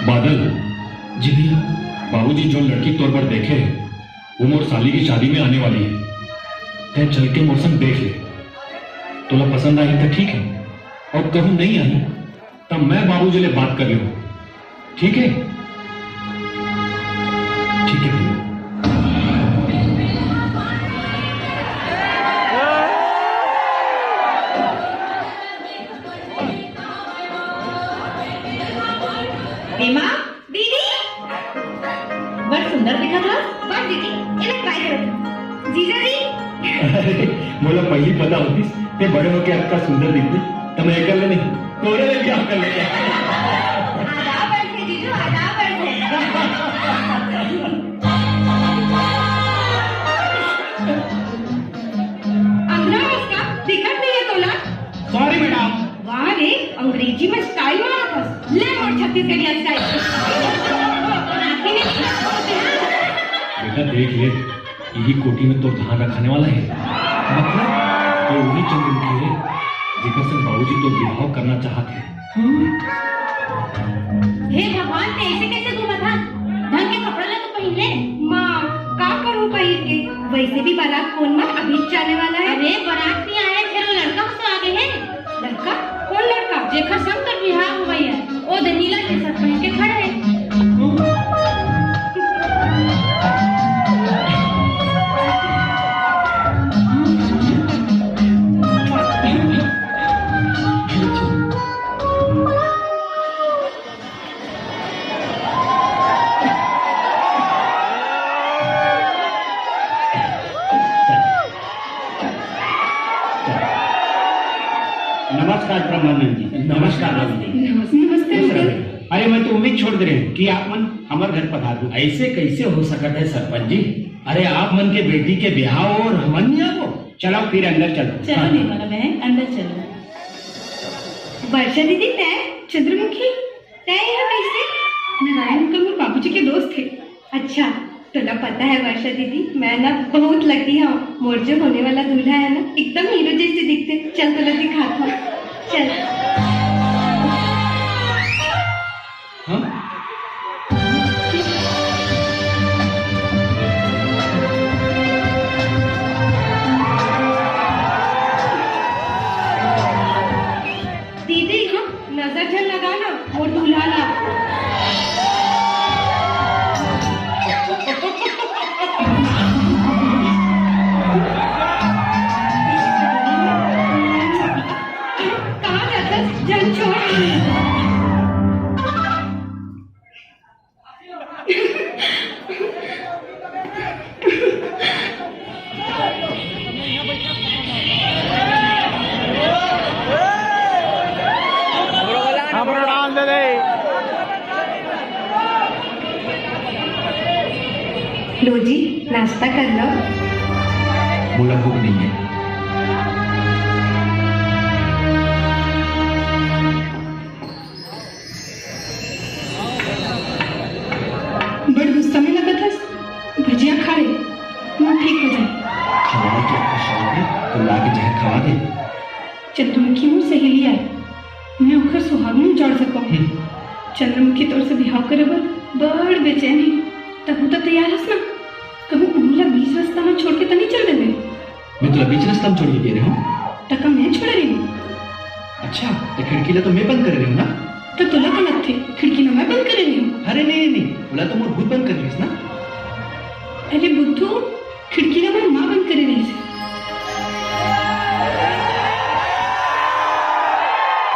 बादल जी भैया। बाबूजी जो लड़की तौर पर देखे वो मोर साली की शादी में आने वाली है। तय चल के मोर संग देख ले, तोला पसंद आई तो ठीक है, और कहूं नहीं आई तब मैं बाबूजी ले बात कर लूं, ठीक है? ठीक है भैया। हेमा दीदी बड़ सुंदर दिखा था। बड़ दीदी ये ट्राई करो। जीजा जी अरे मोला पहली पता होती ते बड़े होके आपका सुंदर दिखते तो मैं कर ले नहीं, तोरे ले क्या कर ले। आदाब है जीजू, आदाब है। अंदर उसका दिक्कत नहीं है तोला। Sorry madam. वाह रे, अंग्रेजी में स्टाइल मारा था। ले और छत्तीसगढ़िया स्टाइल। बेटा देख ले, यही कोटी में तो ध्यान रखने वाला है। मतलब तो वही चंद्रमुखी है जिकर से बाबूजी तो विवाह करना चाहते हैं। हे भगवान, ते ऐसे कैसे घूमा था? ढंग के कपड़ा ला तो पहन ले। माँ का करूँ पहन के? वैसे भी बारात कौन मत अभी जाने वाला है। अरे बारात नहीं आए, फिर वो लड़का उससे आगे है। लड़का? कौन लड़का? जेखर संग कर बिहार हो गई है, वो नीला टी-शर्ट पहन के खड़ा है। नमस्कार ब्रह्मानंद जी। नमस्कार बाबूजी। नमस्ते अंकल। अरे मैं तो उम्मीद छोड़ दे रही हूँ कि आप मन हमारे घर पधारो। ऐसे कैसे हो सकता है सरपंच जी? अरे आप मन के बेटी के ब्याह और हमन नहीं आओ। चलो फिर अंदर चलो। चलो निर्मला बहन, अंदर चलो। वर्षा दीदी तय, चंद्रमुखी तय है कैसे? नारायण अंकल मेरे बाबूजी के दोस्त थे। अच्छा, तुला पता है वर्षा दीदी, मैं ना बहुत लकी हूँ। मोर जो होने वाला दूल्हा है ना, एकदम हीरो जैसे दिखते। चल तुला दिखाता हूँ, चल। दीदी हाँ, नजर झल लगाना और दूल्हा ला। कहाँ जाता है? जल छोड़। लो जी, नाश्ता कर लो। बोला भूख नहीं है। बड़ गुस्सा में लगा था। भजिया खा ले, मुंह ठीक हो जाए। खाना की आपका शौक है तो लाके जहर खवा दे। चंद्रमुखी मुँह सहेली आई, मैं ओकर सुहाग में उजाड़ सकूँ। चंद्रमुखी तौर से बिहाव करे बड़ बेचैनी। तब तो तैयार हस ना, कभी उंगला बीच रास्ता में छोड़ के तो नहीं चल देवे। मैं तो बीच रास्ता में छोड़ के दे रहा हूँ। टका मैं छोड़ रही हूँ। अच्छा, तो खिड़की ला तो मैं बंद कर रही हूँ ना। तो तुला गलत थे, खिड़की ना मैं बंद कर रही हूँ। अरे नहीं नहीं, बोला तो मोर खुद बंद कर रही ना। अरे बुद्धू, खिड़की ना मैं माँ बंद कर रही है।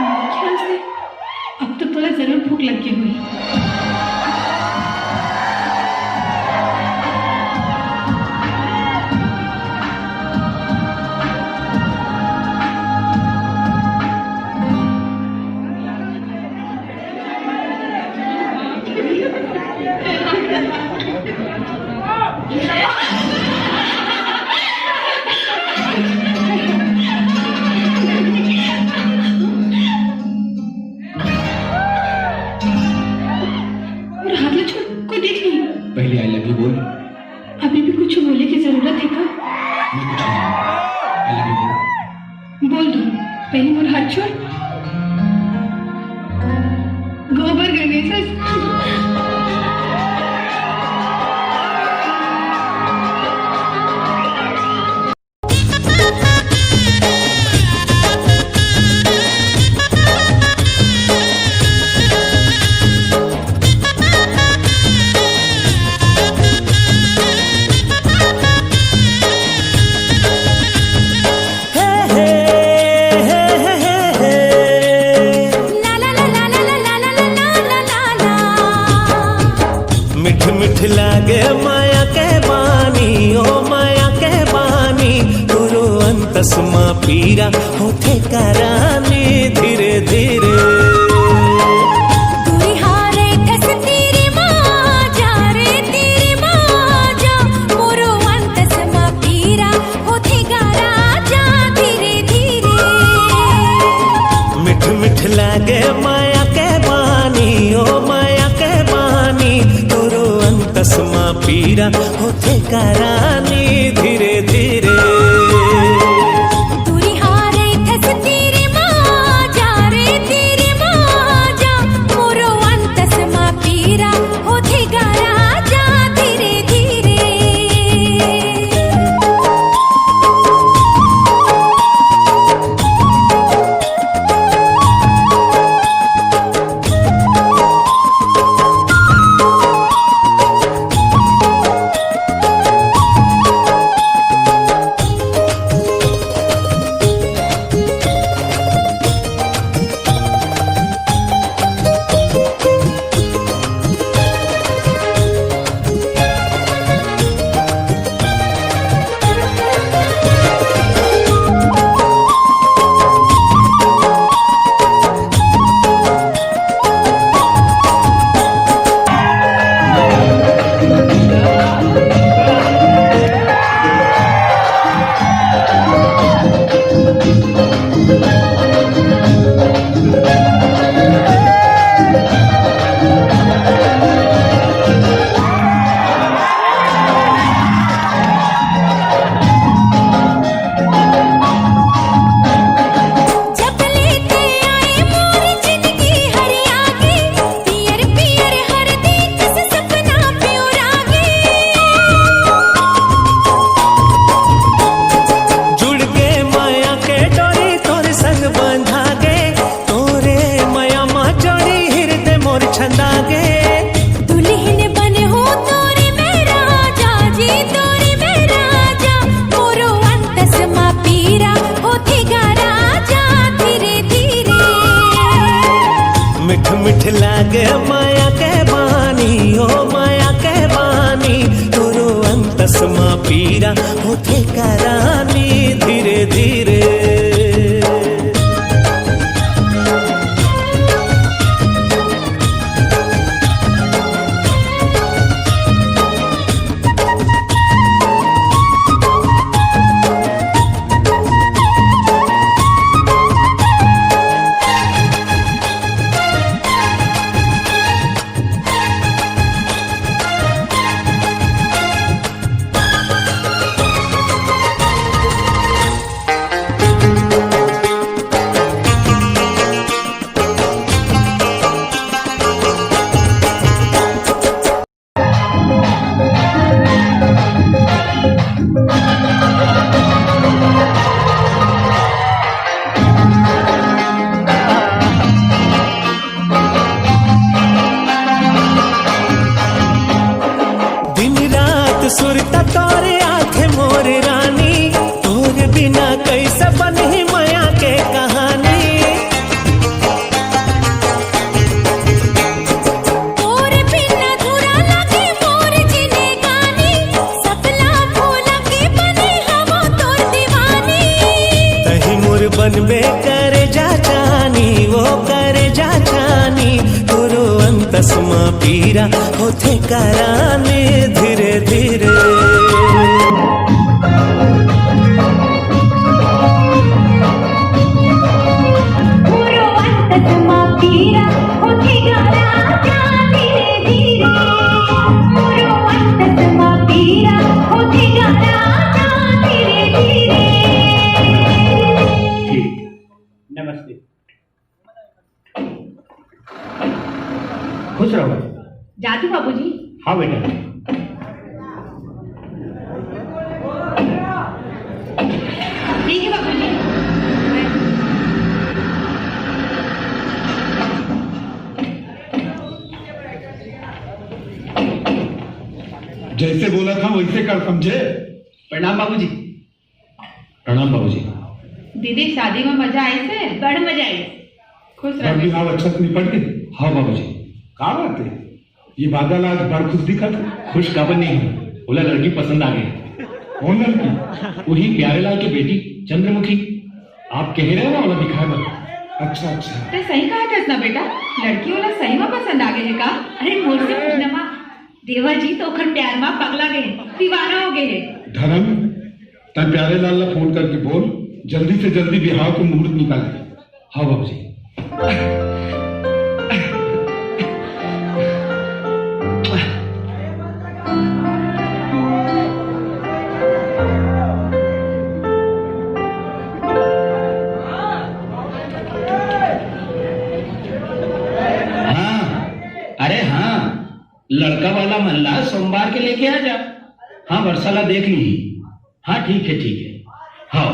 मेरे ख्याल से अब तो तुला जरूर भूख लग गई हुई। और हाथ में छोड़, कोई देख नहीं। पहले आई लव यू बोल। अभी भी कुछ बोलने की जरूरत है का? मैं कुछ नहीं, आई लव यू बोल। बोल दो, पहले मोर हाथ छोड़। गोबर गणेश ला ला ला ला ला ला ला ला ला ला ला। मिठ मिठ लागे माया के बानी, ओ माया के बानी, गुरु अंतसमा पीरा होठे करानी धीरे धीरे। दूरी हारे ठस तेरी माँ जा रे तेरी माँ जा, मोरो अंतस मा पीरा होथे गारा जा धीरे धीरे। मिठ मिठ लागे माया के बानी, ओ माया के बानी, गुरु अंतसमा पीरा होठे करानी धीरे धीरे। दूरी हारे ठस तेरी माँ जा रे तेरी माँ जा, मोरो अंतस मा पीरा होथे गारा जा धीरे धीरे। जब लेते आए मोरी जिंदगी हरियागी, पियर पियर हरदी किस सपना प्योरागी। जुड़ के माया के डोरी तोर संग बंधा गे, तोरे माया मा जोड़ी हृदय मोर छंदा गे। दुल्हन बने हो तोरे मेरा जाजी तोरे मेरा जा, मोरो अंतस मा पीरा होथे गारा जा धीरे धीरे। मिठ मिठ लागे माया के बानी, ओ माया के बानी, गुरु अंतस मा पीरा होथे करानी धीरे धीरे। दिन रात सुरता तोरे आंखें मोर रानी, तोरे बिना कैसे बनी माया के कहानी। तोरे बिना धुरा लगे मोर जिने गानी, सपना भूला के बने हम तोर दीवानी। तही मोर बनबे करे जा जानी, वो करे जा जानी, गुरु अंतसमा पीरा होथे करानी धीरे धीरे। जाती बाबूजी। हाँ बेटा। ठीक है बाबूजी। जैसे बोला था वैसे कर, समझे? प्रणाम बाबूजी। प्रणाम बाबूजी। दीदी शादी में मजा आई से? बड़ मजा आई। खुश घर रहो। बिहाव अच्छा से निपट गए? हाँ बाबूजी। का बात है? ये बादल आज बड़ खुश दिखा था। खुश खबर नहीं है, बोला लड़की पसंद आ गई। कौन लड़की? वही प्यारेलाल की बेटी चंद्रमुखी। आप कह रहे हो ना वाला दिखाए बा। अच्छा अच्छा। ते सही कहा था ना बेटा, लड़की वाला सही में पसंद आ गए है का? अरे मोर से पूछना माँ, देवा जी तो खर प्यार माँ पगला गए, दीवाना हो गए है। धर्म, तन प्यारे लाल ला फोन करके बोल जल्दी से जल्दी बिहाव के मुहूर्त निकाले। हाँ बाबूजी। अरे हाँ, लड़का वाला मल्ला सोमवार के लेके आ जा। हाँ वर्षाला देख ली। हाँ ठीक है ठीक है। हाँ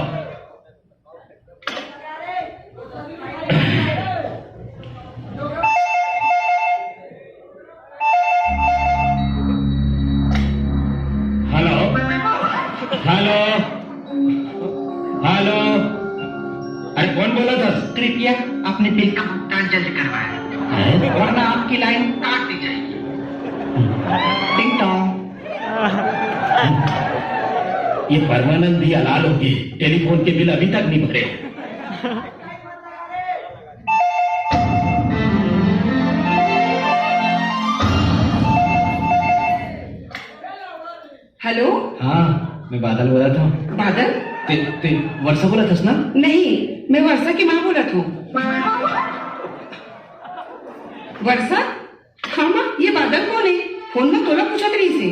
हेलो हेलो हेलो। अरे कौन बोला था? कृपया अपने बिल का भुगतान जल्द करवाएं, वरना आपकी लाइन काट दी जाएगी। टिंग टॉन्ग। ये परमानंद भी हलाल हो गए, टेलीफोन के बिल अभी तक नहीं भरे। हेलो। हाँ मैं बादल बोला था। बादल? ते वर्षा बोला था ना? नहीं, मैं वर्षा की माँ बोला था। वर्षा? हाँ माँ, ये बादल कौन है? फोन में तोला पूछा तरी से।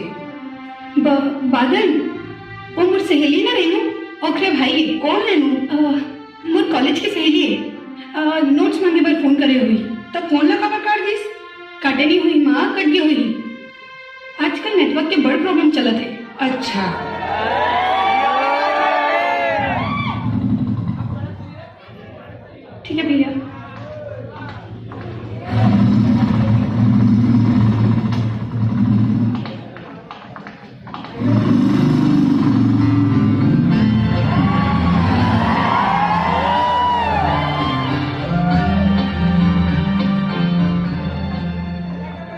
बादल वो मोर सहेली ना रेनू, ओकरे भाई है। कौन रेनू? मोर कॉलेज की सहेली है। नोट्स मांगे बार फोन करे हुई, तब फोन लगा कर काट दिस? काटे नहीं हुई माँ, कट गई हुई। आजकल नेटवर्क के बड़ प्रॉब्लम चलत है। अच्छा। ठीक है भैया।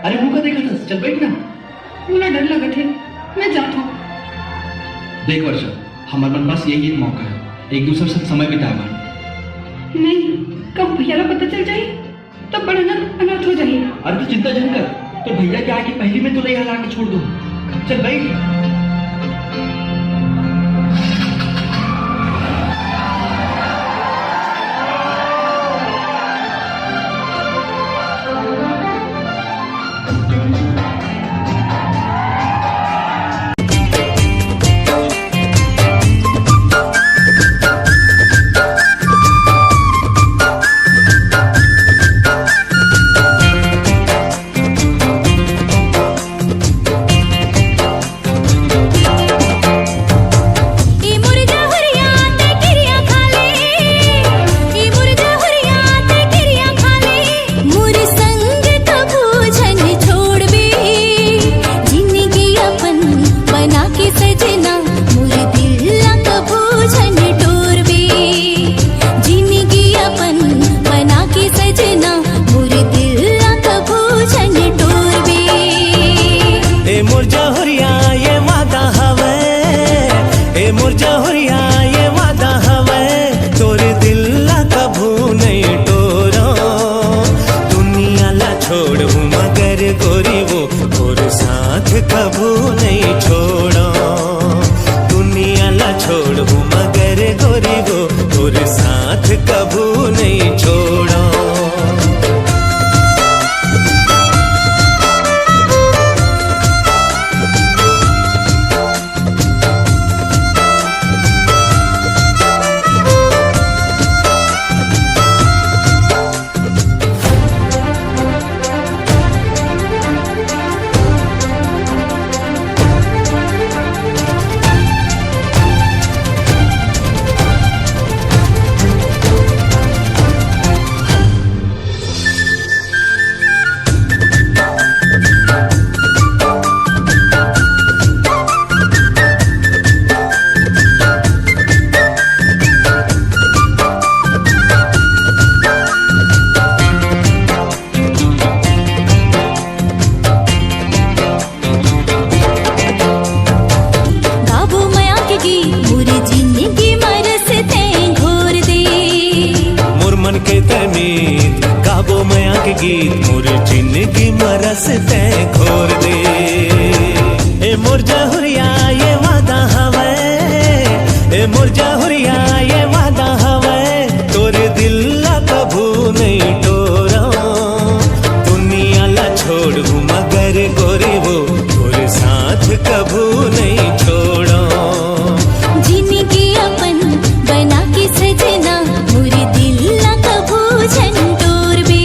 अरे वो का देखा था, चल बैठ ना। मुझे डर लगा थे, मैं जाता हूँ। देख वर्षा, हमारे पास यही एक मौका है, एक दूसरे से समय बिताएगा। नहीं, कब भैया का पता चल जाए तब बड़ा अनाथ हो जाए। अरे तू चिंता जन कर, तो भैया के आगे पहले में तो ले हला के छोड़ दो। चल बैठ। गीत मोर जिंदगी मरस ते घोर दे। ए मोर जहुरिया ये वादा हवे, ए मोर जहुरिया ये वादा हवे, तोरे दिल ला कभू नहीं टोरा। दुनिया ला छोड़ू मगर गोरी वो तोरे साथ कभू नहीं छोड़ो। जिंदगी अपन बना के सजना मोरे दिल ला कभू झंडोर बे।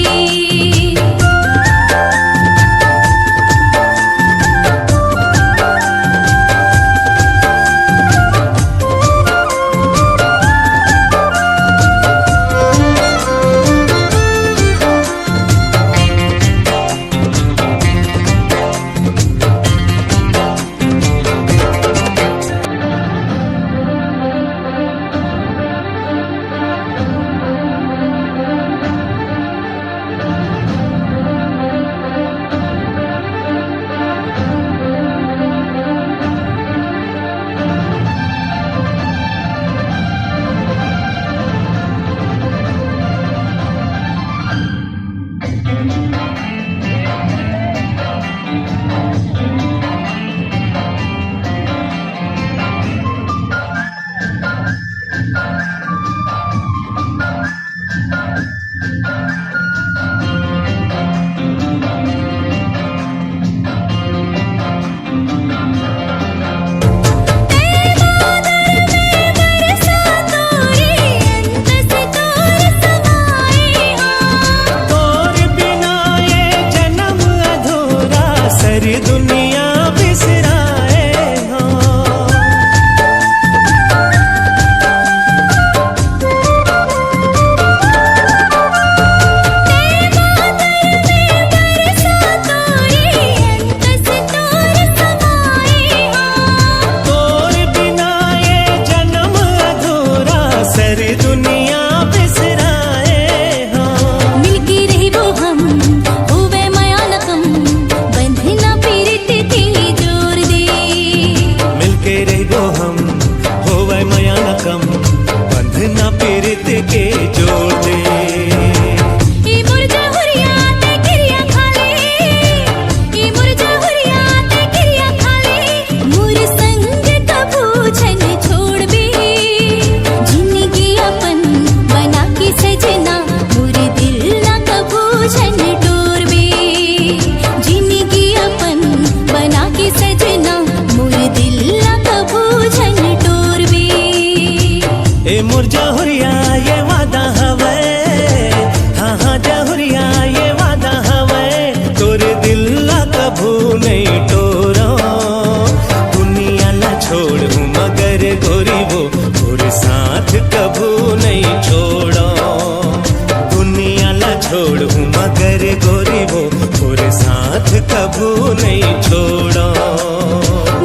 कभू नहीं छोड़ो।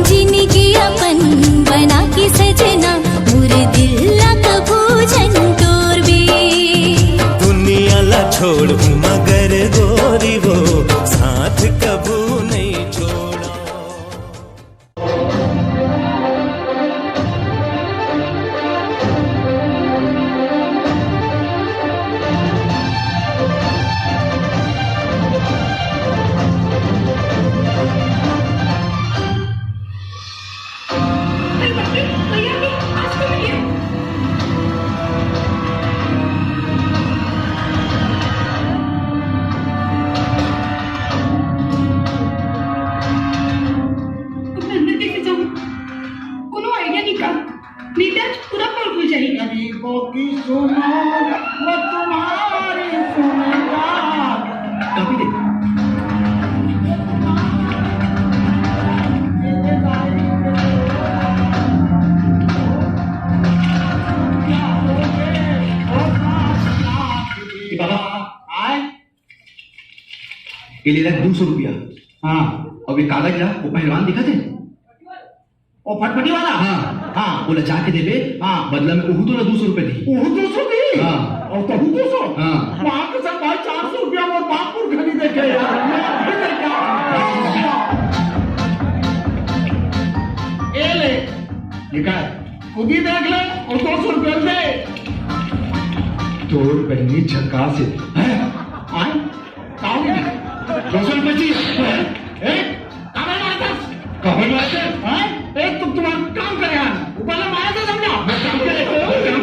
जिंदगी अपन बना के सजना मोरे दिल ला कभू झंडोर बे। दुनिया ला छोड़ू मगर गोरी वो साथ कभू नहीं छोड़ो। ये ले रहा 200 रुपया। हाँ, और ये कागज ला वो पहलवान दिखा थे वो फटफटी वाला। हाँ हाँ, बोला जाके देवे। हाँ, बदला में उहू तो ना 200 रुपए दी। वो 200 दी। हाँ, और तो 200। हाँ, वहाँ के सब भाई 400 रुपया और बापुर खरीदे देखे यार। ये ले निकाल, खुद ही देख ले और 200 रुपया दे। तोर बहनी झक्का से आए रोशन बची काबर मारतास एक तुम्हाला काम करे उपाला मारायचं समजा काम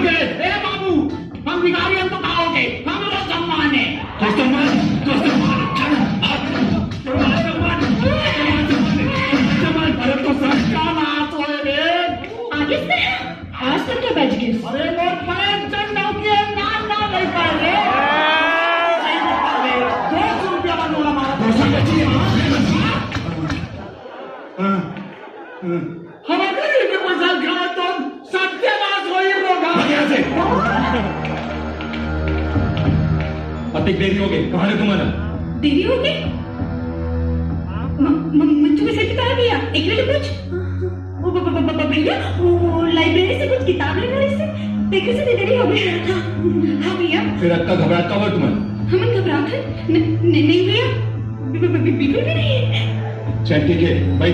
करे ए बाबू हम भिखारी हम तो खाओगे हमारा सम्मान है तो सम्मान अरे तो सबका नाच हो रे आगे से आज तक क्या बैठ गए अरे लोग पैर चढ़ के नाम ना ले पाए रे 200 रुपया बनोला मारा रोशन बची हमारे के पैसा खा तो सत्यानाश होई होगा यहाँ से अतिक देरी हो गई कहाँ है तुम्हारा देरी हो गई मंजू के सेट करा दिया एक मिनट कुछ भैया वो लाइब्रेरी से कुछ किताब लेना इससे देखे से देरी हो गई हाँ भैया फिर अक्का घबराहट कब है तुम्हें हम घबराहट है नहीं भैया बिल्कुल भी नहीं है चल ठीक है भाई